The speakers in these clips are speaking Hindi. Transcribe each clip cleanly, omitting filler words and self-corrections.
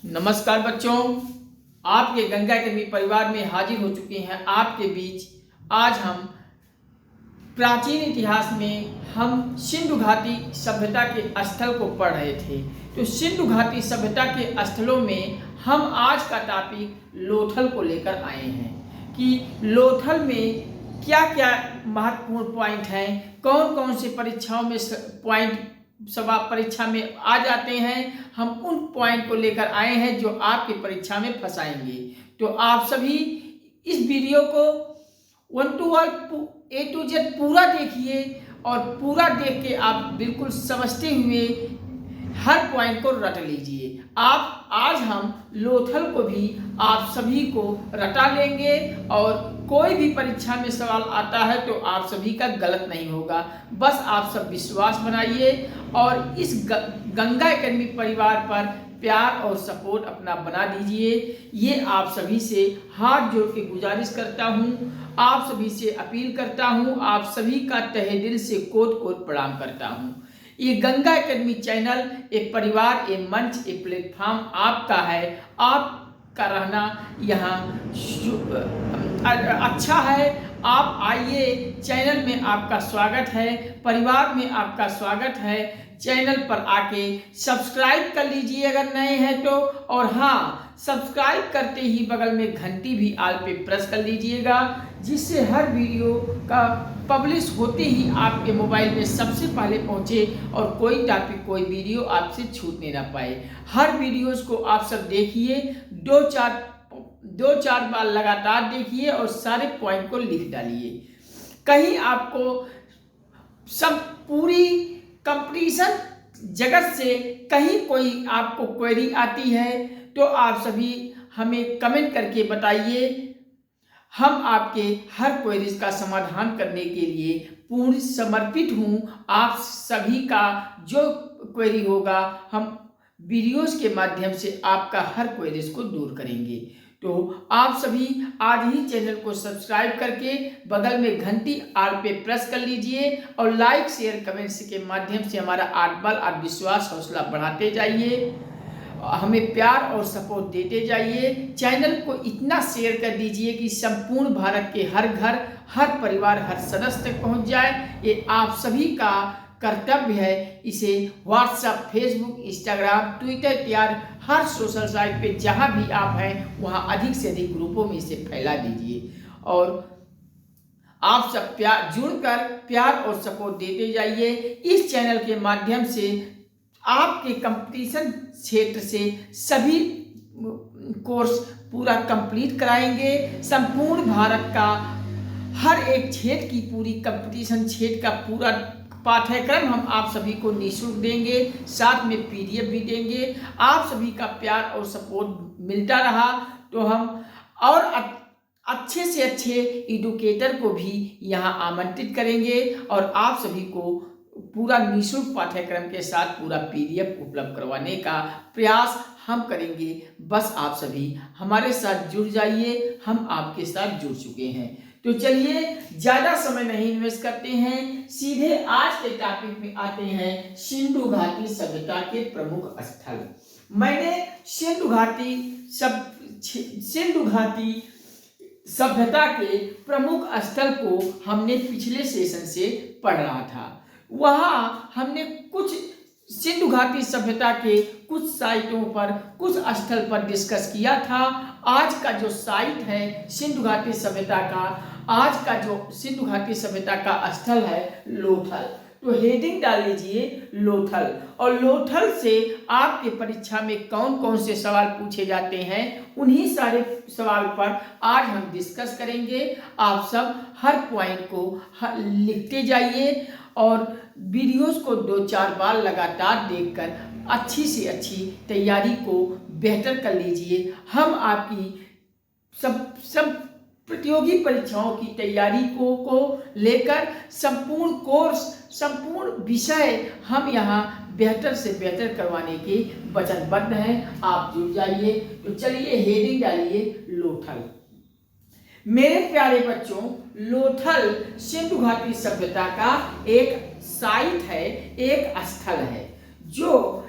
नमस्कार बच्चों, आपके गंगा अकेडमी परिवार में हाजिर हो चुके हैं आपके बीच। आज हम प्राचीन इतिहास में हम सिंधु घाटी सभ्यता के स्थल को पढ़ रहे थे। तो सिंधु घाटी सभ्यता के स्थलों में हम आज का टॉपिक लोथल को लेकर आए हैं कि लोथल में क्या क्या महत्वपूर्ण पॉइंट हैं, कौन कौन से परीक्षाओं में पॉइंट सवाल परीक्षा में आ जाते हैं। हम उन पॉइंट को लेकर आए हैं जो आपकी परीक्षा में फंसाएंगे। तो आप सभी इस वीडियो को 1 to A to Z पूरा देखिए और पूरा देख के आप बिल्कुल समझते हुए हर पॉइंट को रट लीजिए। आज हम लोथल को भी आप सभी को रटा लेंगे और कोई भी परीक्षा में सवाल आता है तो आप सभी का गलत नहीं होगा। बस आप सब विश्वास बनाइए और इस गंगा अकेडमी परिवार पर प्यार और सपोर्ट अपना बना दीजिए। ये आप सभी से हाथ जोड़ के गुजारिश करता हूँ, आप सभी से अपील करता हूँ, आप सभी का तहे दिल से कोट कोट प्रणाम करता हूँ। ये गंगा अकेडमी चैनल एक परिवार, एक मंच, एक प्लेटफॉर्म आपका है। आपका रहना यहाँ अच्छा है। आप आइए, चैनल में आपका स्वागत है, परिवार में आपका स्वागत है। चैनल पर आके सब्सक्राइब कर लीजिए अगर नए हैं तो, और हाँ, सब्सक्राइब करते ही बगल में घंटी भी आल पे प्रेस कर लीजिएगा, जिससे हर वीडियो का पब्लिश होते ही आपके मोबाइल में सबसे पहले पहुंचे और कोई टॉपिक, कोई वीडियो आपसे छूटने ना पाए। हर वीडियोस को आप सब देखिए, दो चार बार लगातार देखिए और सारे पॉइंट को लिख डालिए। कहीं आपको सब पूरी कंपटीशन जगत से कहीं कोई आपको क्वेरी आती है तो आप सभी हमें कमेंट करके बताइए। हम आपके हर क्वेरीज का समाधान करने के लिए पूर्ण समर्पित हूँ। आप सभी का जो क्वेरी होगा हम वीडियोस के माध्यम से आपका हर क्वेरीज को दूर करेंगे। तो आप सभी आज ही चैनल को सब्सक्राइब करके बगल में घंटी आल पे प्रेस कर लीजिए और लाइक शेयर कमेंट्स के माध्यम से हमारा आत्मविश्वास हौसला बढ़ाते जाइए, हमें प्यार और सपोर्ट देते जाइए। चैनल को इतना शेयर कर दीजिए कि संपूर्ण भारत के हर घर, हर परिवार, हर सदस्य तक पहुंच जाए। ये आप सभी का कर्तव्य है। इसे व्हाट्सएप, फेसबुक, इंस्टाग्राम, ट्विटर इत्यादि हर सोशल साइट पे जहां भी आप हैं वहां अधिक से अधिक ग्रुपों में इसे फैला दीजिए और आप सब जुड़कर प्यार और सपोर्ट देते जाइए। इस चैनल के माध्यम से आपके कंपटीशन क्षेत्र से सभी कोर्स पूरा कंप्लीट कराएंगे। संपूर्ण भारत का हर एक क्षेत्र की पूरी कंपटीशन क्षेत्र का पूरा पाठ्यक्रम हम आप सभी को निःशुल्क देंगे, साथ में PDF भी देंगे। आप सभी का प्यार और सपोर्ट मिलता रहा तो हम और अच्छे से अच्छे एडुकेटर को भी यहाँ आमंत्रित करेंगे और आप सभी को पूरा निःशुल्क पाठ्यक्रम के साथ पूरा PDF उपलब्ध करवाने का प्रयास हम करेंगे। बस आप सभी हमारे साथ जुड़ जाइए, हम आपके साथ जुड़ चुके हैं। तो चलिए ज़्यादा समय नहीं इन्वेस्ट करते हैं, सीधे आज के टॉपिक में आते हैं। सिंधु घाटी सभ्यता के प्रमुख स्थल। मैंने सिंधु घाटी सभ्यता के प्रमुख स्थल को हमने पिछले सेशन से पढ़ रहा था। वहाँ हमने कुछ सिंधु घाटी सभ्यता के कुछ साइटों पर, कुछ स्थल पर डिस्कस किया था। आज का जो साइट है सिंधु घाटी सभ्यता का, आज का जो सिंधु घाटी सभ्यता का स्थल है लोथल। तो हेडिंग डाल लीजिए लोथल, और लोथल से आपके परीक्षा में कौन कौन से सवाल पूछे जाते हैं उन्हीं सारे सवाल पर आज हम डिस्कस करेंगे। आप सब हर पॉइंट को लिखते जाइए और वीडियोस को 2-4 बार लगातार देखकर अच्छी से अच्छी तैयारी को बेहतर कर लीजिए। हम आपकी सब प्रतियोगी परीक्षाओं की तैयारी को लेकर संपूर्ण कोर्स, संपूर्ण विषय हम यहाँ बेहतर से बेहतर करवाने के वचनबद्ध हैं। आप जुड़ जाइए। तो चलिए हेडिंग डालिए लोथल। मेरे प्यारे बच्चों, लोथल सिंधु घाटी सभ्यता का एक साइट है, एक स्थल है जो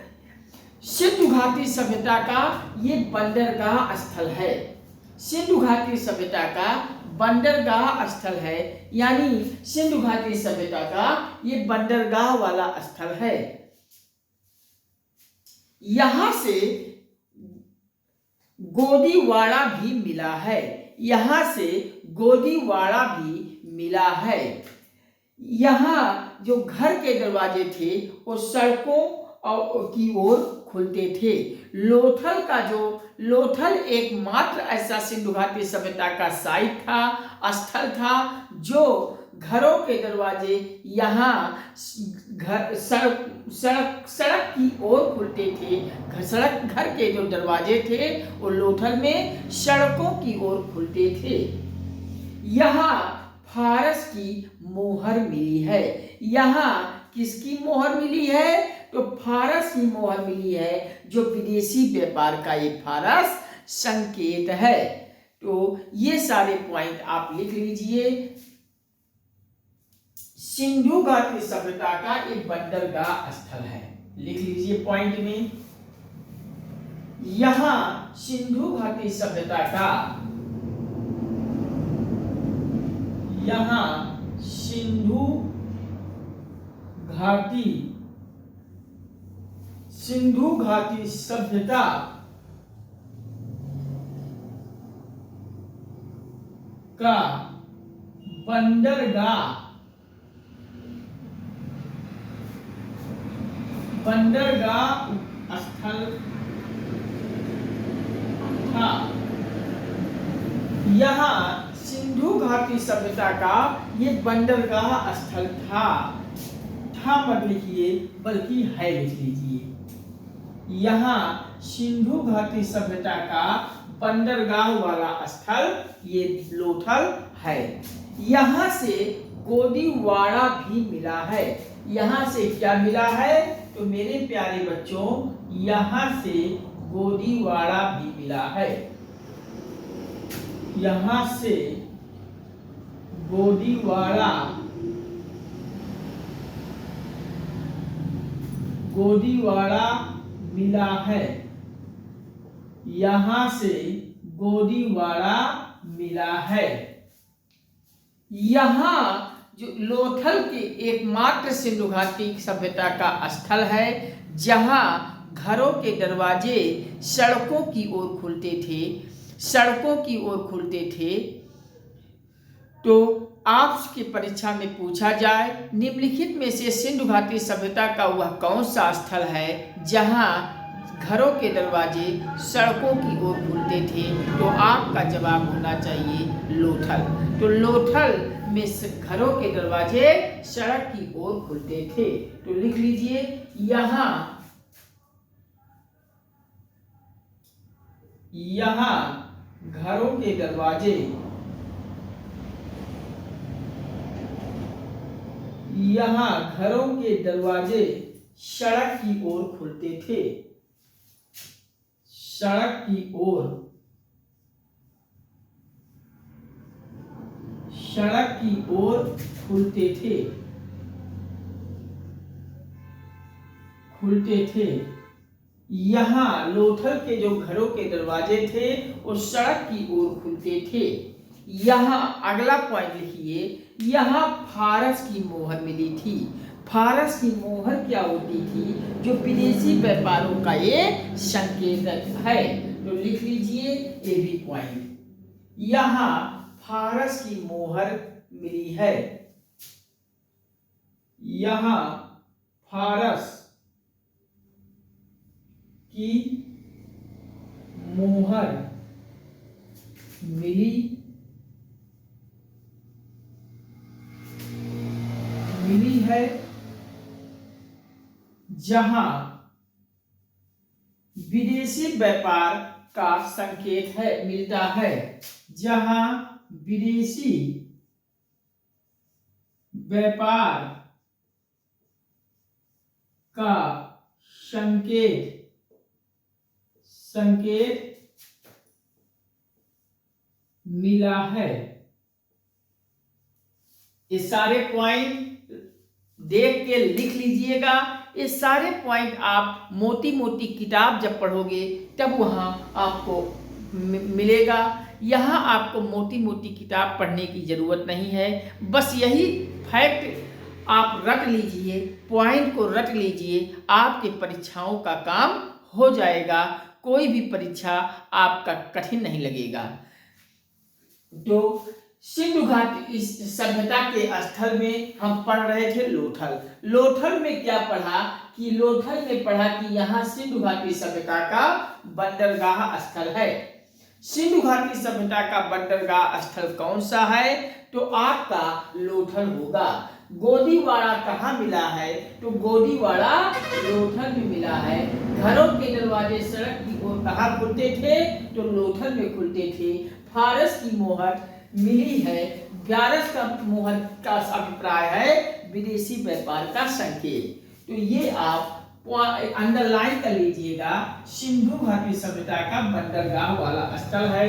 सिंधु घाटी सभ्यता का ये बंदरगाह स्थल है। सिंधु घाटी सभ्यता का बंदरगाह स्थल है, यानी सिंधु घाटी सभ्यता का ये बंदरगाह वाला स्थल है। यहां से गोदीवाड़ा भी मिला है। यहां से गोदीवाड़ा भी मिला है। यहाँ जो घर के दरवाजे थे वो सड़कों की ओर खुलते थे। लोथल एकमात्र ऐसा सिंधु घाटी सभ्यता का साइट था, स्थल था, जो घरों के दरवाजे यहाँ सड़क की ओर खुलते थे। घर के जो दरवाजे थे वो लोथल में सड़कों की ओर खुलते थे। यहाँ फारस की मोहर मिली है। यहाँ किसकी मोहर मिली है? तो फारस की मोहर मिली है, जो विदेशी व्यापार का एक फारस संकेत है। तो ये सारे पॉइंट आप लिख लीजिए। सिंधु घाटी सभ्यता का एक बंदरगाह स्थल है, लिख लीजिए पॉइंट में। यहां सिंधु घाटी सभ्यता का, यहां सिंधु घाटी सभ्यता का बंदरगाह स्थल था। यहाँ सिंधु घाटी सभ्यता का ये बंदरगाह स्थल था मत लिखिए, बल्कि है लिख लीजिए। यहाँ सिंधु घाटी सभ्यता का बंदरगाह वाला स्थल ये लोथल है। यहाँ से गोदीवाड़ा भी मिला है। यहाँ से क्या मिला है? तो मेरे प्यारे बच्चों, यहाँ से गोदीवाड़ा भी मिला है। यहाँ से गोदीवाड़ा मिला है। यहाँ से गोदीवाड़ा मिला है। यहाँ जो लोथल के एकमात्र सिंधु घाटी सभ्यता का स्थल है, जहाँ घरों के दरवाजे सड़कों की ओर खुलते थे। तो आपकी परीक्षा में पूछा जाए, निम्नलिखित में से सिंधु घाटी सभ्यता का वह कौन सा स्थल है जहाँ घरों के दरवाजे सड़कों की ओर खुलते थे? तो आपका जवाब होना चाहिए लोथल। तो लोथल में घरों के दरवाजे सड़क की ओर खुलते थे। तो लिख लीजिए, यहाँ घरों के दरवाजे सड़क की ओर खुलते थे। सड़क की ओर खुलते थे। यहाँ लोथल के जो घरों के दरवाजे थे वो सड़क की ओर खुलते थे। यहाँ अगला पॉइंट लिखिए, यहाँ फारस की मोहर मिली थी। फारस की मोहर क्या होती थी? जो विदेशी व्यापारों का ये संकेत है। तो लिख लीजिए ये भी पॉइंट, यहाँ फारस की मोहर मिली है। यहाँ फारस की मोहर मिली है, जहां विदेशी व्यापार का संकेत मिलता है। जहां विदेशी व्यापार का संकेत मिला है। ये सारे पॉइंट देख के लिख लीजिएगा। ये सारे पॉइंट आप मोटी मोटी किताब जब पढ़ोगे तब वहाँ आपको मिलेगा। यहाँ आपको मोटी मोटी किताब पढ़ने की ज़रूरत नहीं है, बस यही फैक्ट आप रट लीजिए, पॉइंट को रट लीजिए, आपके परीक्षाओं का काम हो जाएगा। कोई भी परीक्षा आपका कठिन नहीं लगेगा। तो सिंधु घाटी इस सभ्यता के स्थल में हम पढ़ रहे थे लोथल। लोथल में क्या पढ़ा कि लोथल में पढ़ा कि यहाँ सिंधु घाटी सभ्यता का बंदरगाह स्थल है। सिंधु घाटी सभ्यता का बंदरगाह स्थल कौन सा है? तो आपका लोथल होगा। गोदीवाड़ा कहाँ मिला है? तो गोदीवाड़ा लोथल में मिला है। घरों के दरवाजे सड़क की ओर कहाँ खुलते थे? तो लोथल में खुलते थे। फारस की मोहर मिली है। फारस का मोहर का अभिप्राय है विदेशी व्यापार का संकेत। तो ये आप अंडरलाइन कर लीजिएगा। सिंधु घाटी सभ्यता का बंदरगाह वाला स्थल है।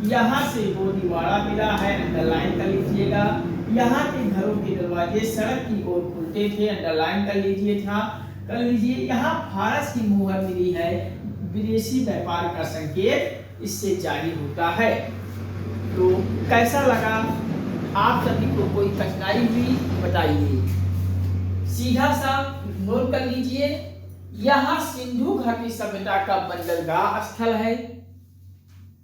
यहाँ से गोदीवाड़ा मिला है, अंडरलाइन कर लीजिएगा। यहाँ के घरों के दरवाजे सड़क की ओर खुलते थे, अंडरलाइन कर लीजिए। यहाँ फारस की मोहर मिली है, विदेशी व्यापार का संकेत इससे जारी होता है। तो कैसा लगा? आप सभी को कोई कठिनाई हुई बताइए। सीधा सा नोट कर लीजिए। यहाँ सिंधु घाटी सभ्यता का बंदरगाह स्थल है।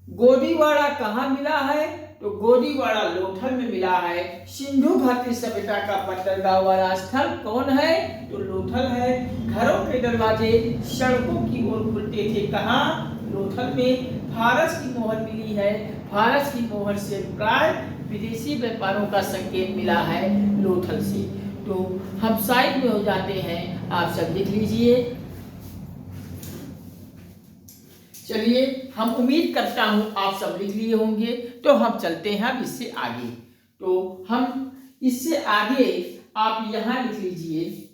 गोदीवाड़ा कहाँ मिला है? तो गोदीवाड़ा लोथल में मिला है। सिंधु घाटी सभ्यता का बंदरगाह वाला स्थल कौन है? तो लोथल है। घरों के दरवाजे सड़कों की ओर खुलते थे, कहाँ? लोथल में। फारस की मोहर मिली है। फारस की मोहर से प्राय विदेशी व्यापारों का संकेत मिला है लोथल से। तो हम साइड में हो जाते हैं, आप सब लिख लीजिए। चलिए, हम उम्मीद करता हूं आप सब लिख लिए होंगे। तो हम चलते हैं अब इससे आगे। तो हम इससे आगे आप यहां लिख लीजिए।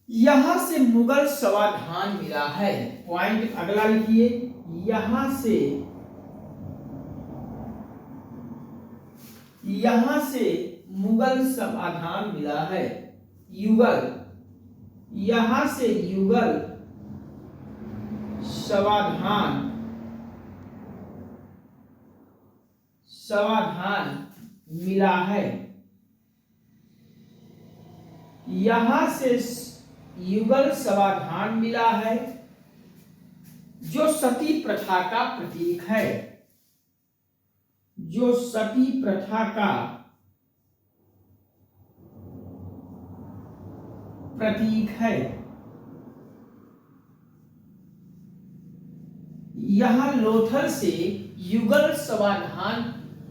यहां से मुगल समाधान मिला है। पॉइंट अगला लिखिए। यहां से मुगल समाधान मिला है। युगल, यहां से युगल समाधान मिला है। यहां से युगल समाधान मिला है, जो सती प्रथा का प्रतीक है। जो सती प्रथा का प्रतीक है। यहां लोथल से युगल समाधान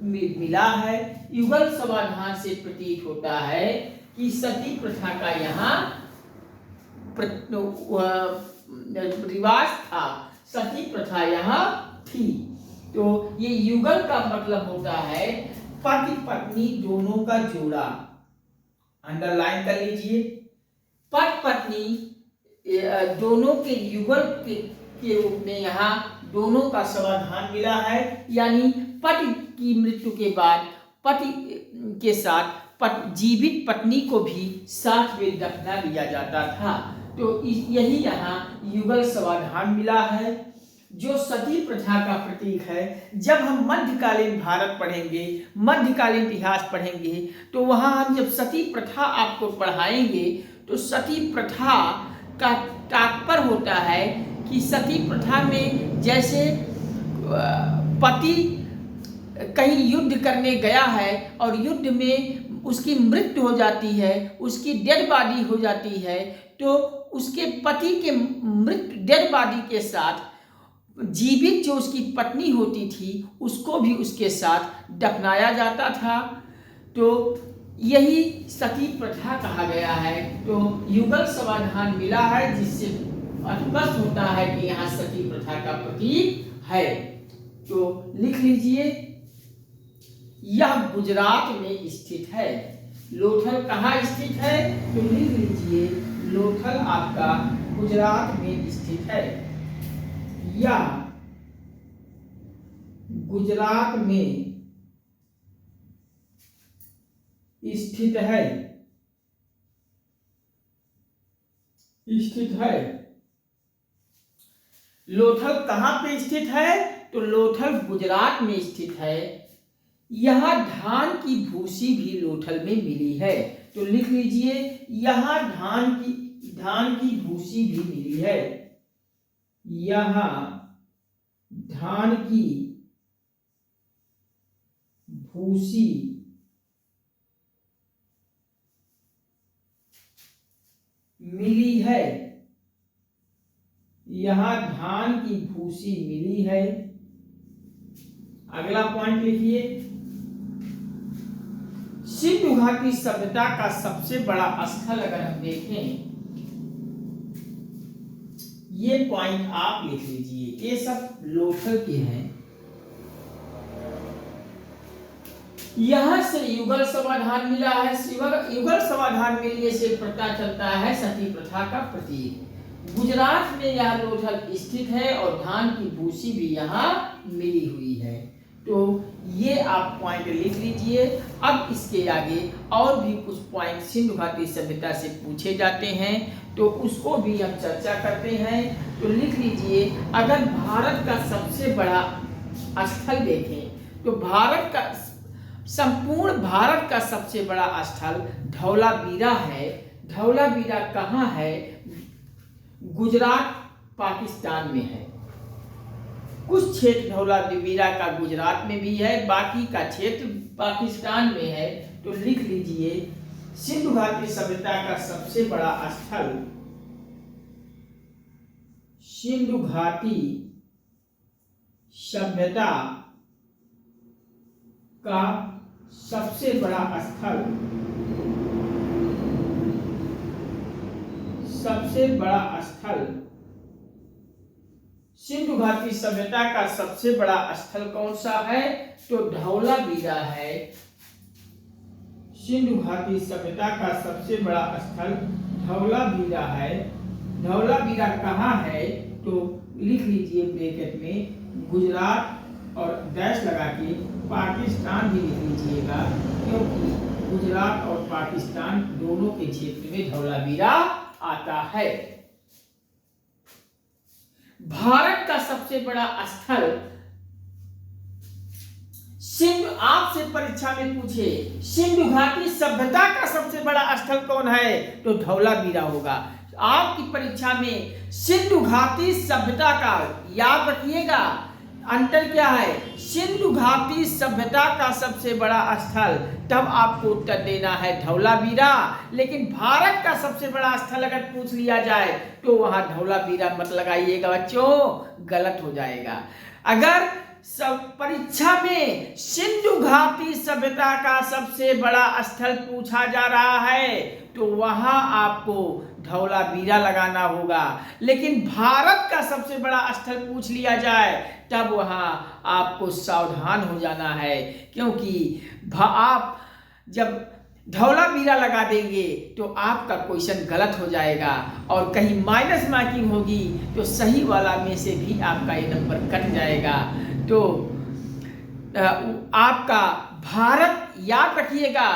मिला है। युगल समाधान से प्रतीत होता है कि सती प्रथा का यहाँ रिवाज था, सती प्रथा यहाँ थी। तो ये युगल का मतलब होता है पति पत्नी दोनों का जोड़ा। अंडरलाइन कर लीजिए। पति पत्नी दोनों के युगल के रूप में यहाँ दोनों का समाधान मिला है। यानी पति की मृत्यु के बाद पति के साथ जीवित पत्नी को भी साथ में दफना दिया जाता था। तो यही यहाँ युगल समाधान मिला है, जो सती प्रथा का प्रतीक है। जब हम मध्यकालीन भारत पढ़ेंगे, मध्यकालीन इतिहास पढ़ेंगे, तो वहाँ हम जब सती प्रथा आपको पढ़ाएंगे तो सती प्रथा का तात्पर्य होता है कि सती प्रथा में जैसे पति कहीं युद्ध करने गया है और युद्ध में उसकी मृत्यु हो जाती है, उसकी डेड बॉडी हो जाती है, तो उसके पति के मृत्यु डेड बॉडी के साथ जीवित जो उसकी पत्नी होती थी उसको भी उसके साथ दफनाया जाता था। तो यही सती प्रथा कहा गया है। तो युगल समाधान मिला है, जिससे स्पष्ट होता है कि यहाँ सती प्रथा का प्रतीक है। तो लिख लीजिए, यह गुजरात में स्थित है। लोथल कहाँ स्थित है? तो लिख लीजिए, लोथल आपका गुजरात में स्थित है। यह गुजरात में स्थित है। स्थित है। लोथल कहां पे स्थित है? तो लोथल गुजरात में स्थित है। यहां धान की भूसी भी लोथल में मिली है। तो लिख लीजिए, यहां धान की भूसी भी मिली है। यहां धान की भूसी मिली है। यहां धान की भूसी मिली है। अगला पॉइंट लिखिए, सिंधु घाटी सभ्यता का सबसे बड़ा स्थल अगर हम देखें, ये पॉइंट आप लिख लीजिए, ये सब लोथल के हैं। यहां से युगल समाधान मिला है। युगल समाधान मिलने से पता चलता है सती प्रथा का प्रतीक। गुजरात में यह लोथल स्थित है और धान की भूसी भी यहाँ मिली हुई है। तो ये आप पॉइंट लिख लीजिए। अब इसके आगे और भी कुछ पॉइंट सिंधु घाटी सभ्यता से पूछे जाते हैं, तो उसको भी हम चर्चा करते हैं। तो लिख लीजिए, अगर भारत का सबसे बड़ा स्थल देखें तो संपूर्ण भारत का सबसे बड़ा स्थल धौलावीरा है। धौलावीरा कहाँ है? गुजरात पाकिस्तान में है। कुछ क्षेत्र धौलावीरा का गुजरात में भी है, बाकी का क्षेत्र पाकिस्तान में है। तो लिख लीजिए, सिंधु घाटी सभ्यता का सबसे बड़ा स्थल, सिंधु घाटी सभ्यता का सबसे बड़ा स्थल, सिंधु घाटी सभ्यता का सबसे बड़ा स्थल कौन सा है? तो धौलावीरा है। सिंधु घाटी सभ्यता का सबसे बड़ा स्थल धौलावीरा है। धौलावीरा कहाँ है? तो लिख लीजिए ब्रैकेट में गुजरात और डैश लगा के पाकिस्तान भी लिख लीजिएगा, क्योंकि गुजरात और पाकिस्तान दोनों के क्षेत्र में धौलावीरा आता है। भारत का सबसे बड़ा स्थल आपसे परीक्षा में पूछे सिंधु घाटी सभ्यता का सबसे बड़ा स्थल कौन है? तो धौलावीरा होगा। आपकी परीक्षा में सिंधु घाटी सभ्यता का याद रखिएगा, अंतर क्या है? सिंधु घाटी सभ्यता का सबसे बड़ा स्थल, तब आपको उत्तर देना है धौलावीरा। लेकिन भारत का सबसे बड़ा स्थल अगर पूछ लिया जाए तो वहां धौलावीरा मत लगाइएगा बच्चों, गलत हो जाएगा। अगर सब परीक्षा में सिंधु घाटी सभ्यता का सबसे बड़ा स्थल पूछा जा रहा है तो वहां आपको धौलावीरा लगाना होगा। लेकिन भारत का सबसे बड़ा स्थल पूछ लिया जाए तब वहां आपको सावधान हो जाना है, क्योंकि आप जब धौलावीरा लगा देंगे तो आपका क्वेश्चन गलत हो जाएगा और कहीं माइनस मार्किंग होगी तो सही वाला में से भी आपका ये नंबर कट जाएगा। तो आपका भारत याद रखिएगा,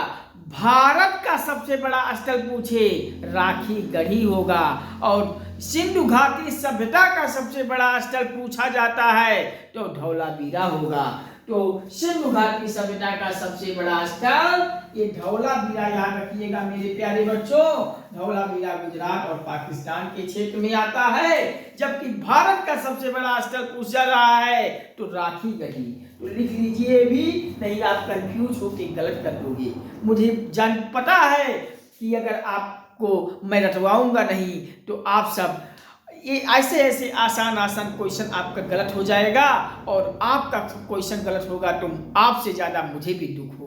भारत का सबसे बड़ा स्थल पूछे राखी गढ़ी होगा और सिंधु घाटी सभ्यता का सबसे बड़ा स्थल पूछा जाता है तो धौलावीरा होगा। तो सिंधु घाटी सभ्यता का सबसे बड़ा स्थल ये धौलावीरा याद रखिएगा मेरे प्यारे बच्चों। धौलावीरा गुजरात और पाकिस्तान के क्षेत्र में आता है, जबकि भारत का सबसे बड़ा स्थल पूछा रहा है तो राखी गढ़ी। तो लिख लीजिए भी, नहीं आप कंफ्यूज होके गलत कर दोगे। मुझे पता है कि अगर आपको मैं रटवाऊंगा नहीं तो आप सब ये ऐसे आसान क्वेश्चन आपका गलत हो जाएगा और आपका क्वेश्चन गलत होगा तो आपसे ज़्यादा मुझे भी दुख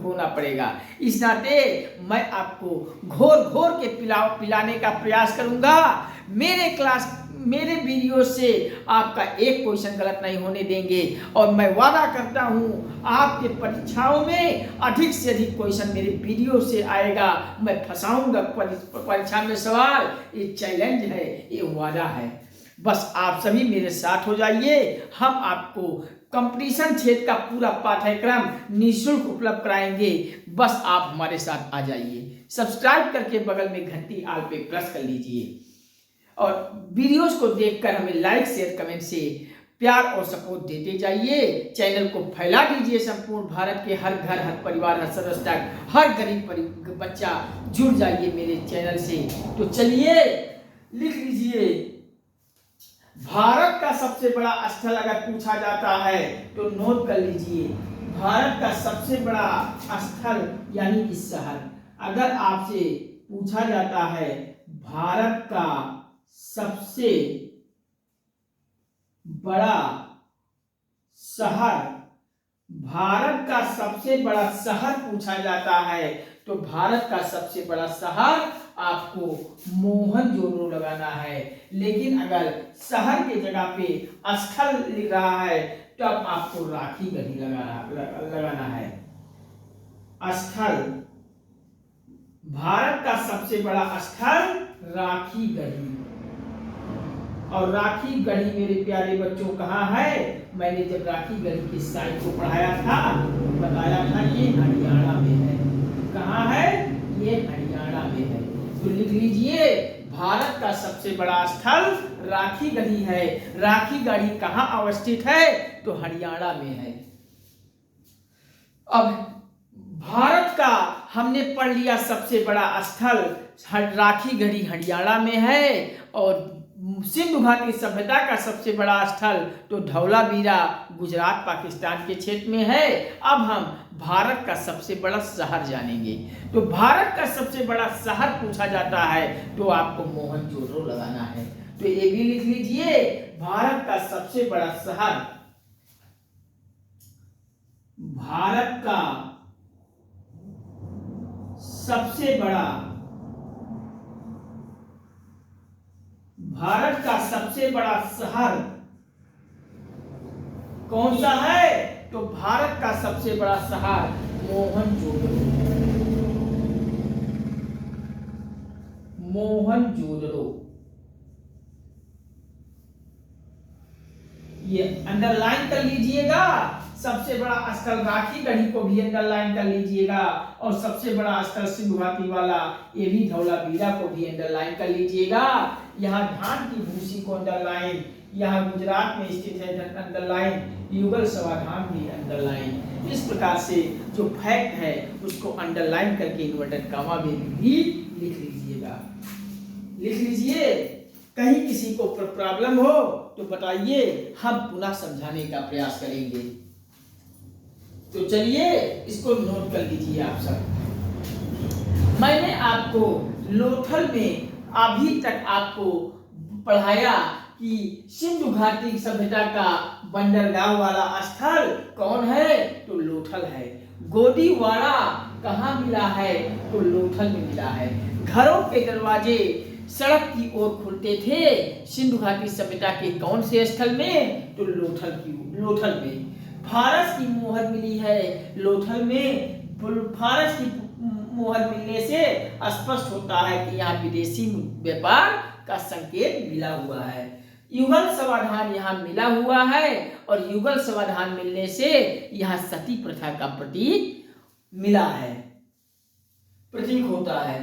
होना पड़ेगा। इस नाते मैं आपको घोर के पिलाने का प्रयास करूंगा। मेरे वीडियो से आपका एक क्वेश्चन गलत नहीं होने देंगे और मैं वादा करता हूं आपके परीक्षाओं में अधिक से अधिक क्वेश्चन मेरे वीडियो से आएगा। मैं फंसाऊंगा परीक्षा में सवाल, ये चैलेंज है, ये वादा है। बस आप सभी मेरे साथ हो जाइए। हम आपको कंपटीशन क्षेत्र का पूरा पाठ्यक्रम निःशुल्क उपलब्ध कराएंगे। बस आप हमारे साथ आ जाइए। सब्सक्राइब करके बगल में घंटी आल पे प्रेस कर लीजिए। और वीडियोस को देखकर हमें लाइक शेयर कमेंट से प्यार और सपोर्ट देते जाइए। चैनल को फैला दीजिए संपूर्ण भारत के हर घर, हर परिवार, हर सदस्य तक, हर गरीब बच्चा जुड़ जाइए मेरे चैनल से। तो चलिए लिख लीजिए, भारत का सबसे बड़ा स्थल अगर पूछा जाता है तो नोट कर लीजिए, भारत का सबसे बड़ा स्थल यानी कि शहर। अगर आपसे पूछा जाता है भारत का सबसे बड़ा शहर, भारत का सबसे बड़ा शहर पूछा जाता है तो भारत का सबसे बड़ा शहर आपको मोहनजोदड़ो लगाना है। लेकिन अगर शहर के जगह पे स्थल लिख रहा है तब आपको राखी गढ़ी लगाना है। स्थल, भारत का सबसे बड़ा स्थल राखी गढ़ी। और राखी गढ़ी मेरे प्यारे बच्चों कहाँ है? मैंने जब राखी गढ़ी की साइट को पढ़ाया था बताया था ये हरियाणा में है। कहाँ है? ये हरियाणा में है। तो लिख लीजिए, भारत का सबसे बड़ा स्थल राखी गढ़ी है। राखी गढ़ी कहाँ अवस्थित है? तो हरियाणा में है। अब भारत का हमने पढ़ लिया सबसे बड़ा स्थल राखी गढ़ी हरियाणा में है, और सिंधु घाटी सभ्यता का सबसे बड़ा स्थल तो धौलावीरा गुजरात पाकिस्तान के क्षेत्र में है। अब हम भारत का सबसे बड़ा शहर जानेंगे। तो भारत का सबसे बड़ा शहर पूछा जाता है तो आपको मोहनजोदड़ो लगाना है। तो ये भी लिख लीजिए, भारत का सबसे बड़ा शहर, भारत का सबसे बड़ा, भारत का सबसे बड़ा शहर कौन सा है? तो भारत का सबसे बड़ा शहर मोहनजोदड़ो। मोहनजोदड़ो ये अंडरलाइन कर लीजिएगा। सबसे बड़ा स्थल राखी गढ़ी को भी अंडरलाइन कर लीजिएगा, और सबसे बड़ा स्थल सिंधु घाटी वाला ये भी धौलावीरा को भी अंडरलाइन कर लीजिएगा। यहाँ धान की भूसी को अंडरलाइन, यहाँ गुजरात में स्थित है अंडरलाइन, युगल समाधान भी अंडरलाइन। इस प्रकार से जो फैक्ट है उसको अंडरलाइन करके इन्वर्टेड कॉमा में भी लिख लीजिएगा। लिख लीजिए, कहीं किसी को प्रॉब्लम हो तो बताइए, हम पुनः समझाने का प्रयास करेंगे। तो चलिए इसको नोट कर लीजिए आप सब। मैंने आपको लोथल में अभी तक आपको पढ़ाया कि सिंधु घाटी सभ्यता का बंदरगाह वाला स्थल कौन है? तो लोथल है। गोदीवाड़ा कहाँ मिला है? तो लोथल में मिला है। घरों के दरवाजे सड़क की ओर खुलते थे सिंधु घाटी सभ्यता के कौन से स्थल में? तो लोथल में। फारस की मोहर मिली है लोथल में। फारस की मोहर मिलने से स्पष्ट होता है कि यहाँ विदेशी व्यापार का संकेत मिला हुआ है। युगल समाधान यहाँ मिला हुआ है, और युगल समाधान मिलने से यहाँ सती प्रथा का प्रतीक मिला है, प्रतीक होता है।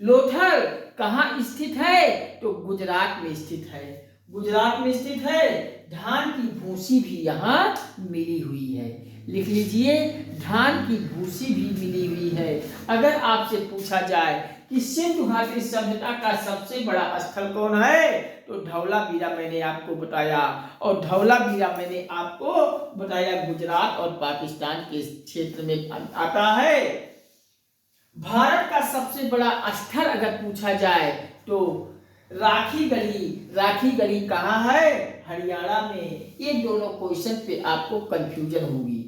लोथल कहाँ स्थित है? तो गुजरात में स्थित है। गुजरात में स्थित है। धान की भूसी भी यहाँ मिली हुई है। लिख लीजिए, धान की भूसी भी मिली हुई है। अगर आपसे पूछा जाए कि सिंधु घाटी सभ्यता का सबसे बड़ा स्थल कौन है? तो धौलावीरा मैंने आपको बताया, और धौलावीरा मैंने आपको बताया गुजरात और पाकिस्तान के क्षेत्र में आता है। भारत का सबसे बड़ा स्थल अगर पूछा जाए तो राखी गढ़ी कहाँ है? हरियाणा में। ये दोनों क्वेश्चन पे आपको कंफ्यूजन होगी,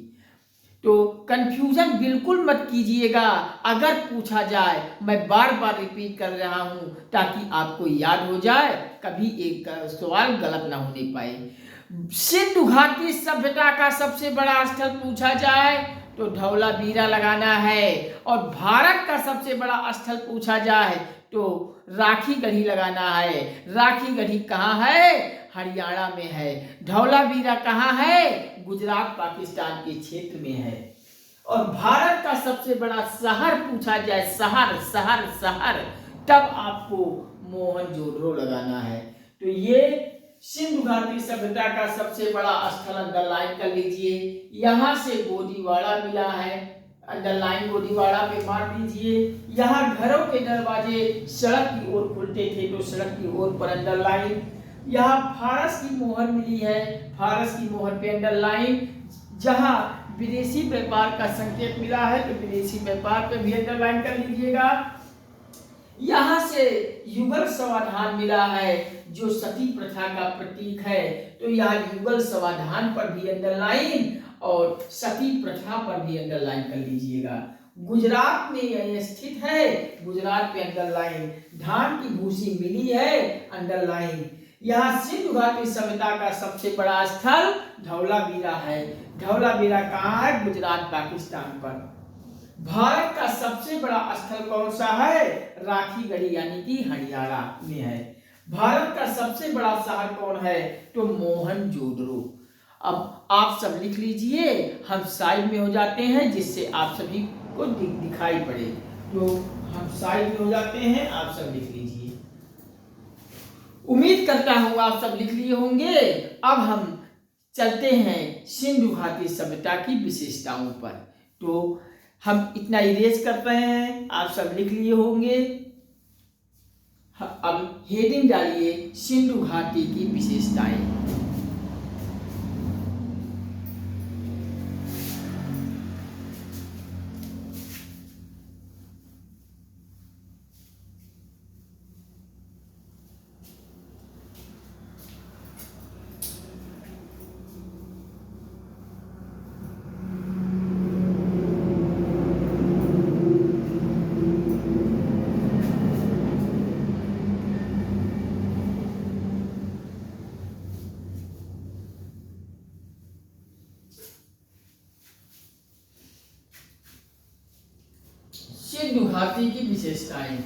तो कंफ्यूजन बिल्कुल मत कीजिएगा। अगर पूछा जाए, मैं बार बार रिपीट कर रहा हूं ताकि आपको याद हो जाए, कभी एक सवाल गलत ना होने पाए। सिंधु घाटी सभ्यता का सबसे बड़ा स्थल पूछा जाए तो धौलावीरा लगाना है, और भारत का सबसे बड़ा स्थल पूछा जाए तो राखी गढ़ी लगाना है। राखी गढ़ी कहाँ है? हरियाणा में है। धौलावीरा कहाँ है? गुजरात पाकिस्तान के क्षेत्र में है। और भारत का सबसे बड़ा शहर पूछा जाए, शहर, तब आपको मोहनजोदड़ो लगाना है। तो ये सिंधु घाटी सभ्यता का सबसे बड़ा स्थल अंडरलाइन कर लीजिए। यहाँ से गोदीवाड़ा मिला है, अंडरलाइन गोदीवाड़ा पे मार दीजिए। यहाँ घरों के दरवाजे सड़क की ओर खुलते थे, तो सड़क की ओर पर अंडरलाइन। यहाँ फारस की मोहर मिली है, फारस की मोहर पे अंडरलाइन। जहाँ विदेशी व्यापार का संकेत मिला है, तो विदेशी व्यापार पे भी अंडरलाइन कर लीजिएगा। यहाँ से युगल समाधान मिला है, जो सती प्रथा का प्रतीक है, तो यहाँ युगल समाधान पर भी अंडरलाइन और सती प्रथा पर भी अंडरलाइन कर लीजिएगा। गुजरात में यह स्थित है, गुजरात पे अंडरलाइन। धान की भूसी मिली है, अंडरलाइन। यहाँ सिंधु घाटी सभ्यता का सबसे बड़ा स्थल धौलावीरा है। धौलावीरा कहाँ है? गुजरात पाकिस्तान पर। भारत का सबसे बड़ा स्थल कौन सा है? राखीगढ़ी यानी कि हरियाणा में है। भारत का सबसे बड़ा शहर कौन है? तो मोहनजोदड़ो। अब आप सब लिख लीजिए, हम साइड में हो जाते हैं जिससे आप सभी को दिखाई पड़े। तो हम साइड में हो जाते हैं, आप सब लिख लीजिए। उम्मीद करता हूं आप सब लिख लिए होंगे। अब हम चलते हैं सिंधु घाटी सभ्यता की विशेषताओं पर। तो हम इतना इरेज कर रहे हैं, आप सब लिख लिए होंगे। अब हेडिंग डालिए, सिंधु घाटी की विशेषताएं। सिंधु घाटी की विशेषताएं।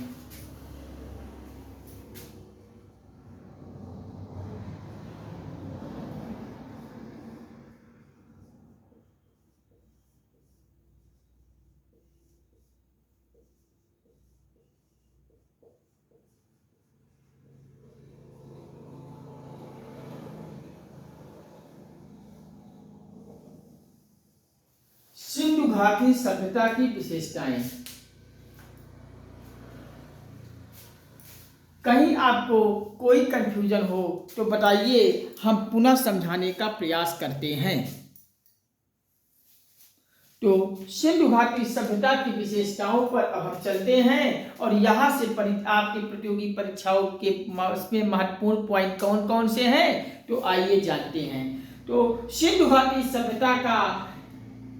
सिंधु घाटी सभ्यता की विशेषताएं। कहीं आपको कोई कंफ्यूजन हो तो बताइए, हम पुनः समझाने का प्रयास करते हैं। तो सिंधु घाटी सभ्यता की विशेषताओं पर अब हम चलते हैं और यहाँ से आपके प्रतियोगी परीक्षाओं के इसमें महत्वपूर्ण पॉइंट कौन कौन से हैं, तो आइए जानते हैं। तो सिंधु घाटी सभ्यता का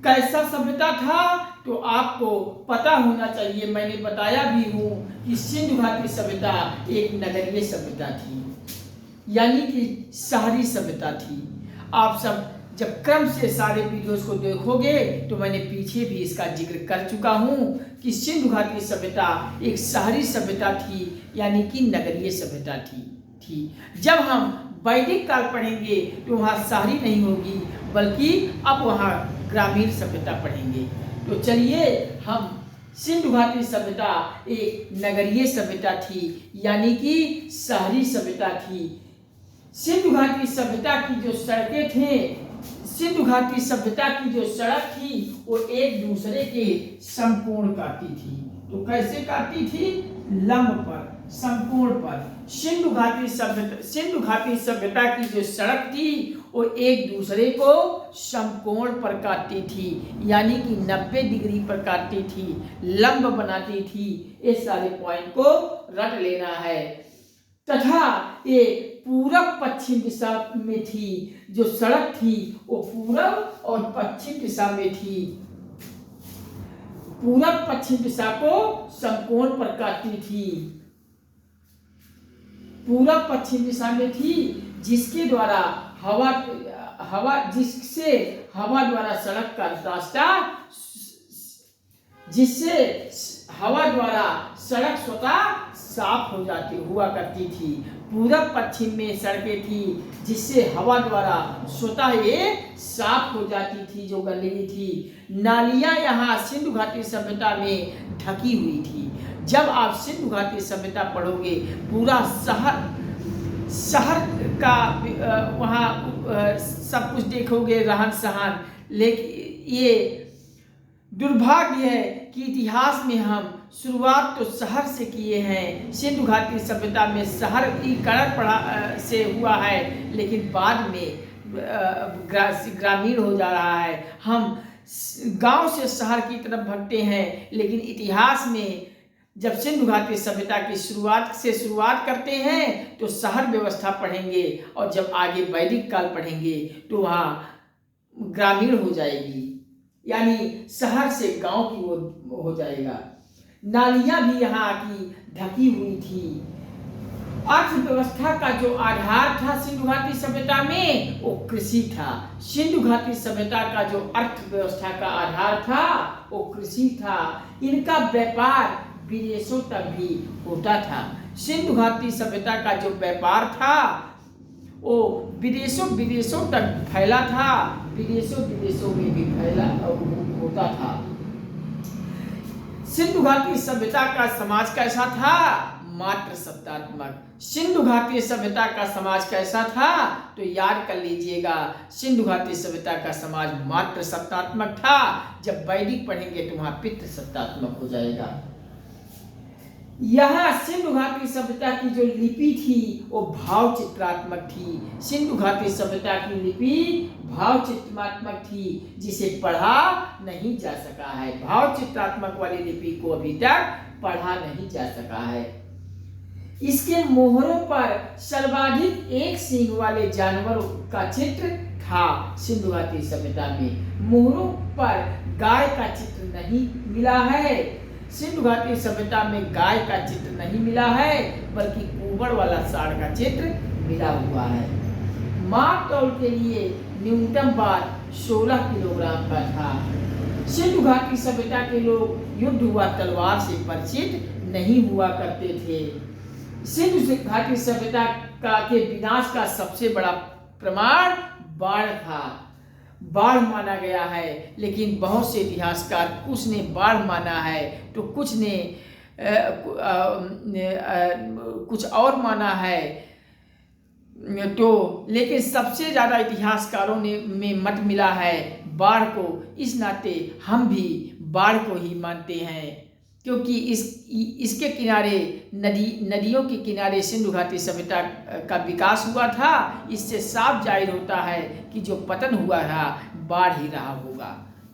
कैसा सभ्यता था, तो आपको पता होना चाहिए। मैंने बताया भी हूँ कि सिंधु घाटी सभ्यता एक नगरीय सभ्यता थी, यानी कि शहरी सभ्यता थी। आप सब जब क्रम से सारे वीडियोस को देखोगे तो मैंने पीछे भी इसका जिक्र कर चुका हूँ कि सिंधु घाटी सभ्यता एक शहरी सभ्यता थी, यानी कि नगरीय सभ्यता थी। जब हम वैदिक काल पढ़ेंगे तो वहाँ शहरी नहीं होगी, बल्कि अब वहाँ ग्रामीण सभ्यता पढ़ेंगे। तो चलिए, हम सिंधु घाटी सभ्यता एक नगरीय सभ्यता थी, यानी कि शहरी सभ्यता थी। सिंधु घाटी सभ्यता की जो सड़कें थे, सिंधु घाटी सभ्यता की जो सड़क थी वो एक दूसरे के समकोण काटती थी। तो कैसे काटती थी? लंब पर, समकोण पर। सिंधु घाटी सभ्यता की जो सड़क थी वो एक दूसरे को समकोण पर काटती थी, यानी कि 90 डिग्री पर काटती थी, लंब बनाती थी। इस सारे पॉइंट को रट लेना है। तथा ये पूरब पश्चिम दिशा में थी। जो सड़क थी वो पूरब और पश्चिम दिशा में थी। पूरब पश्चिम दिशा को समकोण पर काटती थी, पूरब पश्चिम दिशा में थी, जिसके द्वारा जिससे हवा द्वारा सड़क का रास्ता, जिससे हवा द्वारा सड़क स्वतः साफ हुआ करती थी। पूरब पश्चिम में सड़कें थी जिससे हवा द्वारा स्वतः ये साफ हो जाती थी, जो गंदगी थी। नालियां यहाँ सिंधु घाटी सभ्यता में ढकी हुई थी। जब आप सिंधु घाटी सभ्यता पढ़ोगे, पूरा शहर का वहाँ सब कुछ देखोगे, रहन सहन। लेकिन ये दुर्भाग्य है कि इतिहास में हम शुरुआत तो शहर से किए हैं। सिंधु घाटी सभ्यता में शहरीकरण से हुआ है, लेकिन बाद में ग्रामीण हो जा रहा है। हम गांव से शहर की तरफ भटते हैं, लेकिन इतिहास में जब सिंधु घाटी सभ्यता की शुरुआत करते हैं तो शहर व्यवस्था पढ़ेंगे, और जब आगे वैदिक काल पढ़ेंगे तो वहाँ ग्रामीण हो जाएगी, यानी शहर से गांव की ओर हो जाएगा। नालियां भी यहाँ की ढकी हुई थी। अर्थव्यवस्था का जो आधार था सिंधु घाटी सभ्यता में, वो कृषि था। सिंधु घाटी सभ्यता का जो अर्थव्यवस्था का आधार था वो कृषि था। इनका व्यापार विदेशों तक भी होता था। सिंधु घाटी सभ्यता का जो व्यापार था वो विदेशों तक फैला था, विदेशों में भी फैला होता था। सिंधु घाटी सभ्यता का समाज कैसा था? मात्र सत्तात्मक। सिंधु घाटी सभ्यता का समाज कैसा था? तो याद कर लीजिएगा, सिंधु घाटी सभ्यता का समाज मात्र सत्तात्मक था। जब वैदिक पढ़ेंगे तो वहां पितृ सत्तात्मक हो जाएगा। यहाँ सिंधु घाटी सभ्यता की जो लिपि थी वो भाव चित्रात्मक थी। सिंधु घाटी सभ्यता की लिपि भाव चित्रात्मक थी, जिसे पढ़ा नहीं जा सका है। भाव चित्रात्मक वाली लिपि को अभी तक पढ़ा नहीं जा सका है। इसके मोहरों पर सर्वाधिक एक सींग वाले जानवर का चित्र था। सिंधु घाटी सभ्यता में मोहरों पर गाय का चित्र नहीं मिला है। सिंधु घाटी सभ्यता में गाय का चित्र नहीं मिला है, बल्कि कुंबड़ वाला साढ़ का चित्र मिला हुआ है। माप तौल के लिए न्यूनतम बात 16 किलोग्राम का था। सिंधु घाटी सभ्यता के लोग युद्ध हुआ तलवार से परिचित नहीं हुआ करते थे। सिंधु घाटी सभ्यता के विनाश का सबसे बड़ा प्रमाण बाढ़ था। बाढ़ माना गया है, लेकिन बहुत से इतिहासकार, कुछ ने बाढ़ माना है तो कुछ ने कुछ और माना है। तो लेकिन सबसे ज़्यादा इतिहासकारों में मत मिला है बाढ़ को। इस नाते हम भी बाढ़ को ही मानते हैं, क्योंकि इसके किनारे नदियों के किनारे सिंधु घाटी सभ्यता का विकास हुआ था। इससे साफ जाहिर होता है कि जो पतन हुआ था बाढ़ ही रहा होगा।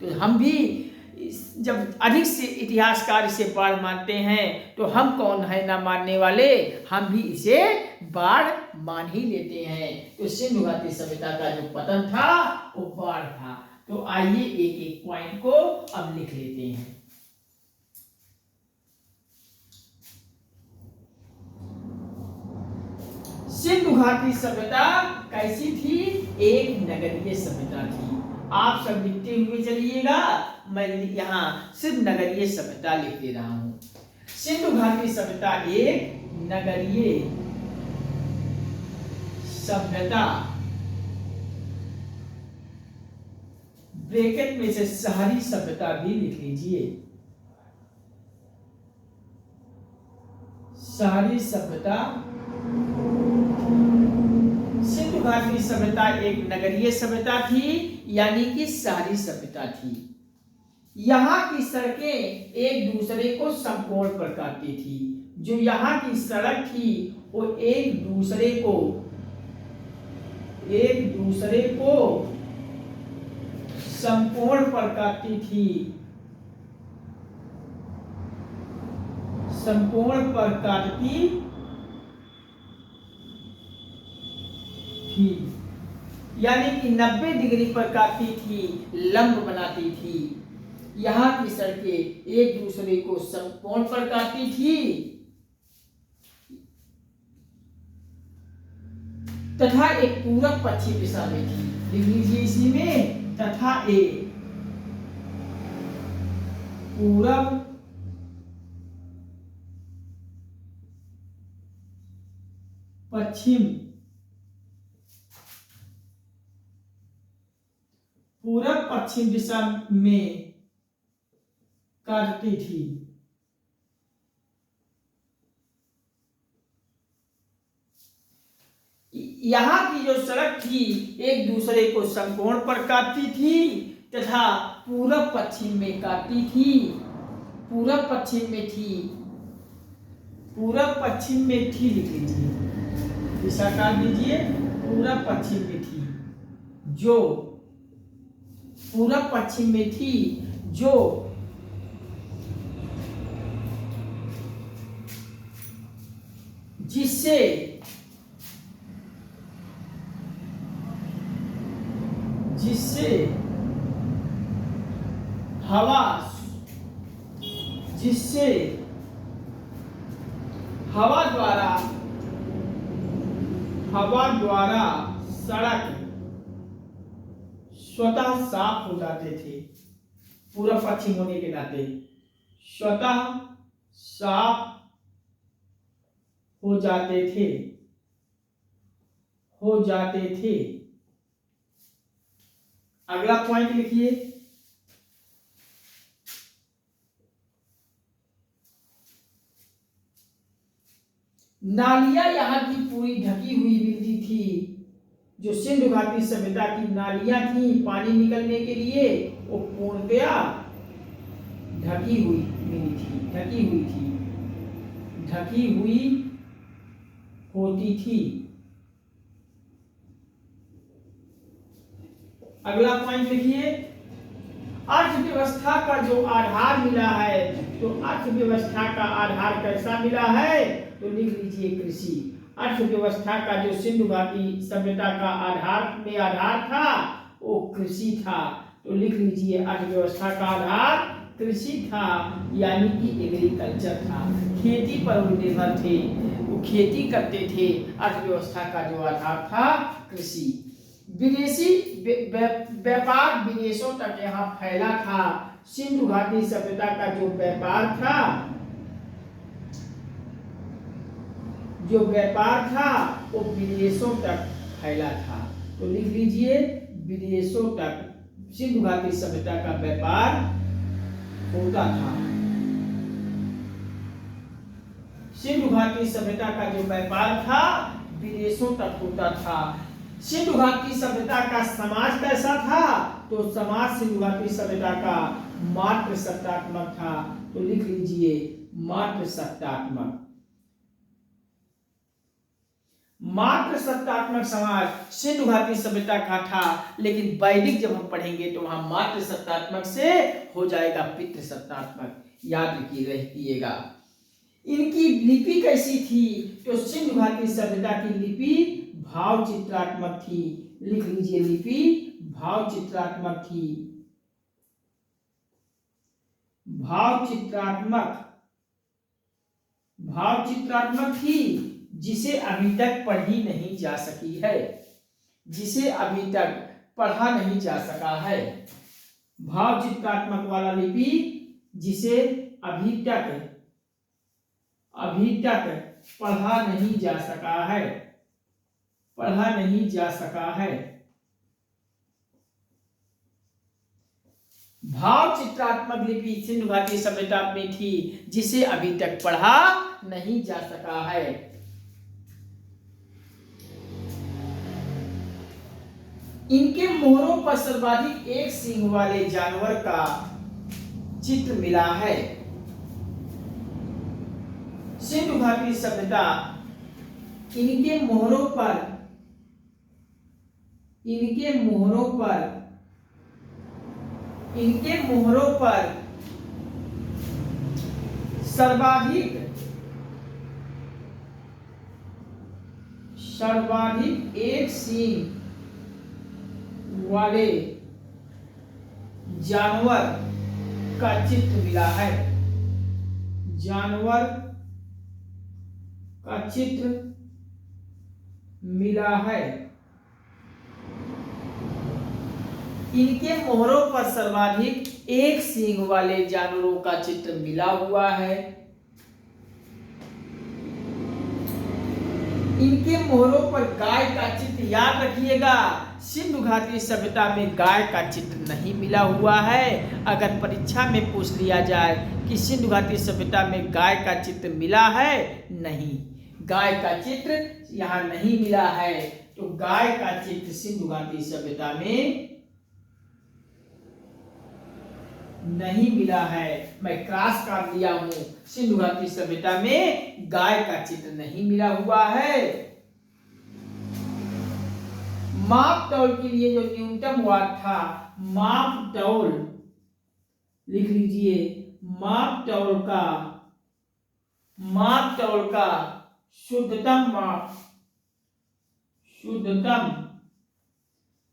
तो हम भी जब अधिक से इतिहासकार इसे बाढ़ मानते हैं तो हम कौन है ना मानने वाले, हम भी इसे बाढ़ मान ही लेते हैं। तो सिंधु घाटी सभ्यता का जो पतन था वो बाढ़ था। तो आइए एक एक पॉइंट को अब लिख लेते हैं। सिंधु घाटी सभ्यता कैसी थी? एक नगरीय सभ्यता थी। आप सब लिखते हुए चलिएगा, मैं यहाँ सिर्फ नगरीय सभ्यता लिख दे रहा हूँ। सिंधु घाटी सभ्यता एक नगरीय सभ्यता, ब्रैकेट में से शहरी सभ्यता भी लिख लीजिए। शहरी सभ्यता। सिंधु घाटी सभ्यता एक नगरीय सभ्यता थी, यानी कि शहरी सभ्यता थी। यहाँ की सड़कें एक दूसरे को समकोण पर काटती थी। जो यहाँ की सड़क थी वो एक दूसरे को समकोण पर काटती थी। समकोण पर काटती थी, यानी कि 90 डिग्री पर काटती थी, लंब बनाती थी। यहाँ की सड़कें एक दूसरे को समकोण पर काटती थी तथा एक पूरब पश्चिम दिशा में थी। लिख लीजिए इसी में, तथा एक पूरब पश्चिम, पूरब पश्चिम दिशा में काटती थी। यहाँ की जो सड़क थी एक दूसरे को समकोण पर काटती थी तथा पूरब पश्चिम में काटती थी। पूरब पश्चिम में थी, पूरब पश्चिम में थी लिख लीजिए, दिशा काट दीजिए। पूरब पश्चिम में थी, जो पूरब पश्चिम में थी, जो जिससे हवा द्वारा सड़क स्वतः साफ हो जाते थे। पूरब पश्चिम होने के नाते स्वतः साफ हो जाते थे। अगला पॉइंट लिखिए, नालियां यहाँ की पूरी ढकी हुई मिलती थी। जो सिंधु घाटी सभ्यता की नालियां थी पानी निकलने के लिए, वो पूर्णतया ढकी हुई होती थी। अगला पॉइंट लिखिए, अर्थव्यवस्था का जो आधार मिला है, तो अर्थव्यवस्था का आधार कैसा मिला है, तो लिख लीजिए कृषि। अर्थव्यवस्था का जो सिंधु घाटी सभ्यता का आधार था वो कृषि था, तो लिख लीजिए अर्थव्यवस्था का आधार कृषि था, यानी कि एग्रीकल्चर था। खेती पर वो निर्भर थे, वो खेती करते थे। अर्थव्यवस्था का जो आधार था कृषि। विदेशी व्यापार विदेशों तक यहाँ फैला था। सिंधु घाटी सभ्यता का जो व्यापार था वो विदेशों तक फैला था, तो लिख लीजिए विदेशों तक सिंधु घाटी सभ्यता का व्यापार होता था। सिंधु घाटी सभ्यता का जो व्यापार था विदेशों तक होता था। सिंधु घाटी सभ्यता का समाज कैसा था, तो समाज सिंधु घाटी सभ्यता का मात्र सत्तात्मक था, तो लिख लीजिए मात्र सत्तात्मक समाज सिंधु घाटी सभ्यता का था। लेकिन वैदिक जब हम पढ़ेंगे तो वहां मात्र सत्तात्मक से हो जाएगा पितृ सत्तात्मक, याद रखिएगा। इनकी लिपि कैसी थी, तो सिंधु घाटी सभ्यता की लिपि भाव चित्रात्मक थी। लिख लीजिए लिपि भाव चित्रात्मक थी, जिसे अभी तक पढ़ी नहीं जा सकी है, जिसे अभी तक पढ़ा नहीं जा सका है। भाव चित्रात्मक वाला लिपि जिसे अभी तक पढ़ा नहीं जा सका है। भाव चित्रात्मक लिपि सिंधु घाटी सभ्यता में थी, जिसे अभी तक पढ़ा नहीं जा सका है। इनके मोहरों पर सर्वाधिक एक सींग वाले जानवर का चित्र मिला है। सिंधु घाटी सभ्यता इनके मोहरों पर सर्वाधिक एक सींग वाले जानवर का चित्र मिला है। जानवर का चित्र मिला है। इनके मोहरों पर सर्वाधिक एक सींग वाले जानवरों का चित्र मिला हुआ है। इनके मोहरों पर गाय का चित्र, याद रखिएगा सिंधु घाटी सभ्यता में गाय का चित्र नहीं मिला हुआ है। अगर परीक्षा में पूछ लिया जाए कि सिंधु घाटी सभ्यता में गाय का चित्र मिला है, नहीं, गाय का चित्र यहाँ नहीं मिला है। तो गाय का चित्र सिंधु घाटी सभ्यता में नहीं मिला है। मैं क्रॉस काट दिया हूं, सिंधु घाटी सभ्यता में गाय का चित्र नहीं मिला हुआ है। माप तौल के लिए जो न्यूनतम वाट था, माप तौल लिख लीजिए, माप तौल का शुद्धतम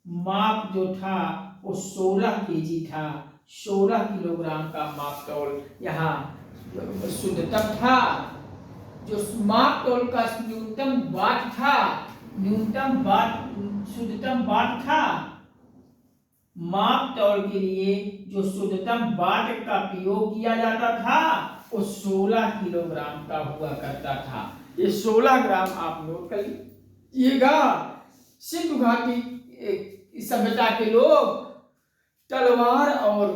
माप जो था वो 16 केजी था। 16 किलोग्राम का माप तौल यहाँ शुद्धतम था। जो माप तौल का न्यूनतम वाट था, शुद्धतम वाट था। माप तौल के लिए जो शुद्धतम वाट का प्रयोग किया जाता था वो 16 किलोग्राम का हुआ करता था। ये 16 ग्राम आप नोट कर लीजिएगा। सिंधु घाटी सभ्यता के लोग तलवार और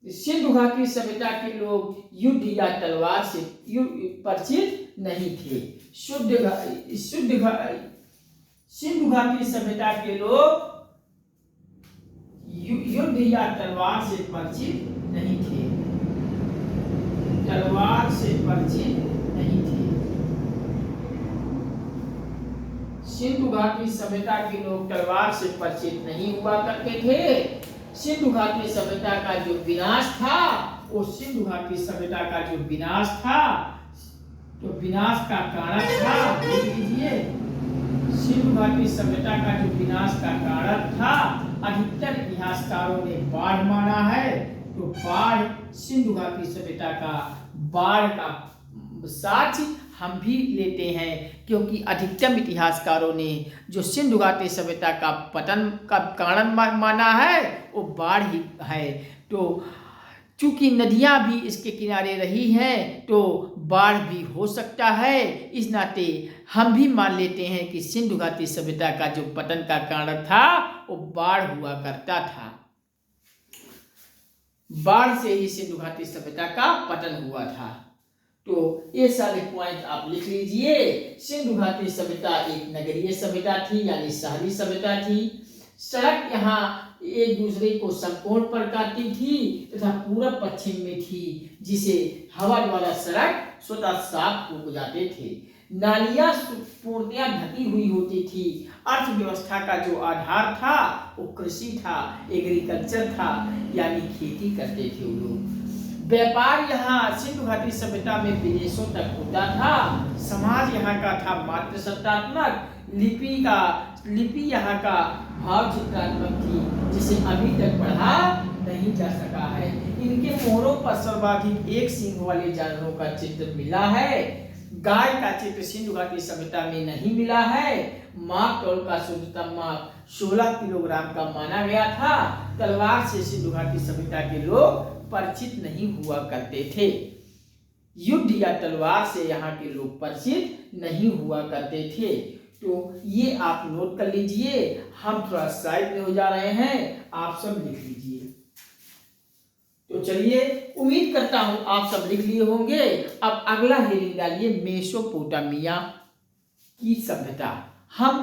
सिंधु घाटी सभ्यता के लोग युद्ध या तलवार से परिचित नहीं थे। सिंधु घाटी सभ्यता के लोग युद्ध या तलवार से परिचित नहीं थे। सिंधु घाटी सभ्यता के लोग तलवार से परिचित नहीं हुआ करते थे। सिंधु घाटी सभ्यता का जो विनाश था, वो सिंधु घाटी सभ्यता का जो विनाश था, तो विनाश का कारण था, देख लीजिए, सिंधु घाटी सभ्यता का जो विनाश का कारण था, अधिकतर इतिहासकारों ने बाढ़ माना है। तो बाढ़, सिंधु घाटी सभ्यता का बाढ़ का साक्ष्य हम भी लेते हैं, क्योंकि अधिकतम इतिहासकारों ने जो सिंधु घाटी सभ्यता का पतन का कारण माना है वो बाढ़ ही है। तो चूंकि नदियां भी इसके किनारे रही हैं तो बाढ़ भी हो सकता है। इस नाते हम भी मान लेते हैं कि सिंधु घाटी सभ्यता का जो पतन का कारण था वो बाढ़ हुआ करता था। बाढ़ से ही सिंधु घाटी सभ्यता का पतन हुआ था। तो ये सारे पॉइंट आप लिख लीजिए। सिंधु घाटी सभ्यता एक नगरीय सभ्यता थी, यानी शहरी सभ्यता थी। सड़क यहाँ एक दूसरे को समकोण पर काटती थी तथा पूर्व पश्चिम में थी, जिसे हवा द्वारा सड़क स्वतः साफ हो जाते थे। नालियां पूर्णतया ढकी हुई होती थी। अर्थव्यवस्था का जो आधार था वो कृषि था, एग्रीकल्चर था, यानी खेती करते थे वो लोग। व्यापार यहाँ सिंधु घाटी सभ्यता में विदेशों तक होता था। समाज यहाँ का था मातृसत्तात्मक। लिपि यहाँ का भाव चित्रात्मक थी, जिसे अभी तक पढ़ा नहीं जा सका है। इनके मोहरों पर सर्वाधिक एक सींग वाले जानवरों का चित्र मिला है। गाय का चित्र सिंधु घाटी सभ्यता में नहीं मिला है। माप तौल का शुद्धतम माप 16 किलोग्राम का माना गया था। तलवार से सिंधु घाटी सभ्यता के लोग परिचित नहीं हुआ करते थे। युद्ध या तलवार से यहाँ के लोग परिचित नहीं हुआ करते थे। तो ये आप नोट कर लीजिए। हम थोड़ा साइड में हो जा रहे हैं, आप सब लिख लीजिए। तो चलिए, उम्मीद करता हूं आप सब लिख लिए होंगे। अब अगला हेडिंग डालिए, मेसोपोटामिया की सभ्यता। हम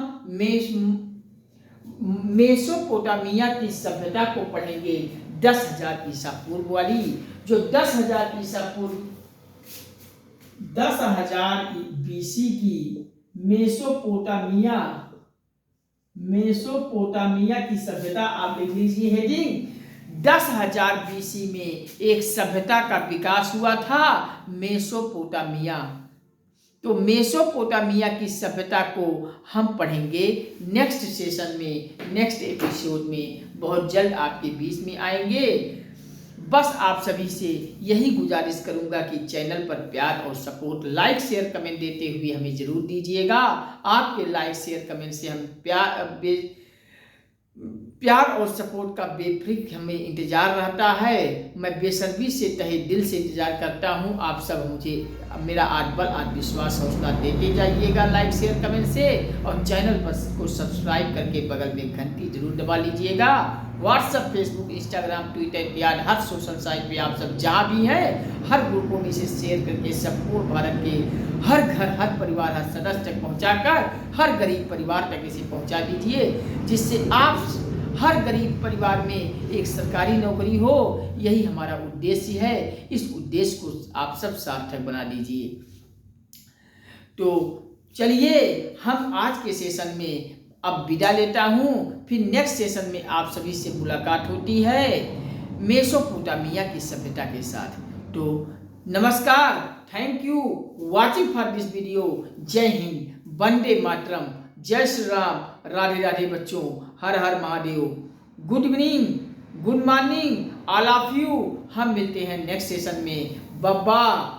मेसोपोटामिया की सभ्यता को पढ़ेंगे 10,000 ईसा पूर्व वाली, जो 10,000 ईसा पूर्व 10,000 BC की मेसोपोटामिया की सभ्यता आप लिख लीजिए हेडिंग। 10,000 BC में एक सभ्यता का विकास हुआ था, मेसोपोटामिया। तो मेसोपोटामिया की सभ्यता को हम पढ़ेंगे नेक्स्ट सेशन में, नेक्स्ट एपिसोड में, बहुत जल्द आपके बीच में आएंगे। बस आप सभी से यही गुजारिश करूंगा कि चैनल पर प्यार और सपोर्ट, लाइक शेयर कमेंट देते हुए हमें जरूर दीजिएगा। आपके लाइक शेयर कमेंट से हम प्यार और सपोर्ट का बेफिक्र हमें इंतजार रहता है। मैं बेसब्री से तहे दिल से इंतजार करता हूं। आप सब मुझे मेरा आत्मबल, आत्मविश्वास, हौसला देते जाइएगा लाइक शेयर कमेंट से, और चैनल पर को सब्सक्राइब करके बगल में घंटी जरूर दबा लीजिएगा। व्हाट्सएप, फेसबुक, इंस्टाग्राम, ट्विटर इत्यादि हर सोशल साइट पे आप सब जहाँ भी हैं हर ग्रुपों में इसे शेयर करके संपूर्ण भारत के हर घर, हर परिवार, हर सदस्य तक पहुँचाकर हर गरीब परिवार तक इसे पहुँचा दीजिए, जिससे आप हर गरीब परिवार में एक सरकारी नौकरी हो। यही हमारा उद्देश्य है। इस उद्देश्य को आप सब सार्थक बना दीजिए। तो चलिए हम आज के सेशन में अब विदा लेता हूँ, फिर नेक्स्ट सेशन में आप सभी से मुलाकात होती है मेसोपोटामिया की सभ्यता के साथ। तो नमस्कार, thank you watching for this video. जय हिंद, वंदे मातरम, जय श्री राम, राधे राधे बच्चों, हर हर Mahadev. Good evening, good morning all of you. हम मिलते हैं नेक्स्ट सेशन में। Bye bye.